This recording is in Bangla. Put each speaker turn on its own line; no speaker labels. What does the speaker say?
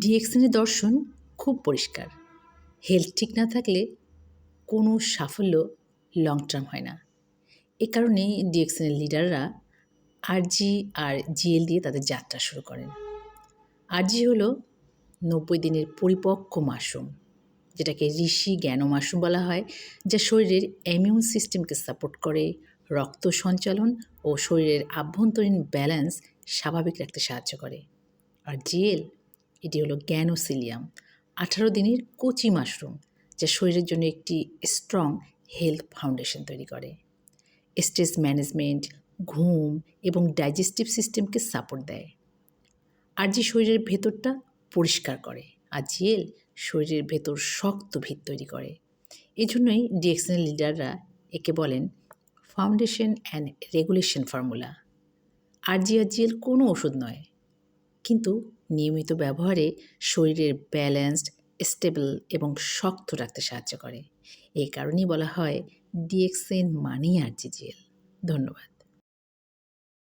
ডিএক্সএনের দর্শন খুব পরিষ্কার। হেলথ ঠিক না থাকলে কোনো সাফল্য লং টার্ম হয় না। এ কারণেই ডিএক্সএনের লিডাররা আরজি আর জিএল দিয়ে তাদের যাত্রা শুরু করেন। আরজি হলো ৯০ দিনের পরিপক্ক মাশরুম, যেটাকে ঋষি জ্ঞান মাশরুম বলা হয়, যা শরীরের ইমিউন সিস্টেমকে সাপোর্ট করে, রক্ত সঞ্চালন ও শরীরের আভ্যন্তরীণ ব্যালেন্স স্বাভাবিক রাখতে সাহায্য করে। আর জিএল, এটি হলো জ্ঞানোসিলিয়াম, ১৮ দিনের কচি মাশরুম, যা শরীরের জন্য একটি স্ট্রং হেলথ ফাউন্ডেশন তৈরি করে। স্ট্রেস ম্যানেজমেন্ট, ঘুম এবং ডাইজেস্টিভ সিস্টেমকে সাপোর্ট দেয়। আরজি শরীরের ভেতরটা পরিষ্কার করে, আর জিএল শরীরের ভেতর শক্ত ভিত তৈরি করে। এজন্যই ডিএক্সএনের লিডাররা একে বলেন foundation and regulation formula. RG আর জিএল কোনো ওষুধ নয়, কিন্তু নিয়মিত ব্যবহারে শরীরের ব্যালেন্সড, স্টেবল এবং শক্ত রাখতে সাহায্য করে। এই কারণেই বলা হয় ডিএক্সএন মানেই আরজি জিএল। ধন্যবাদ।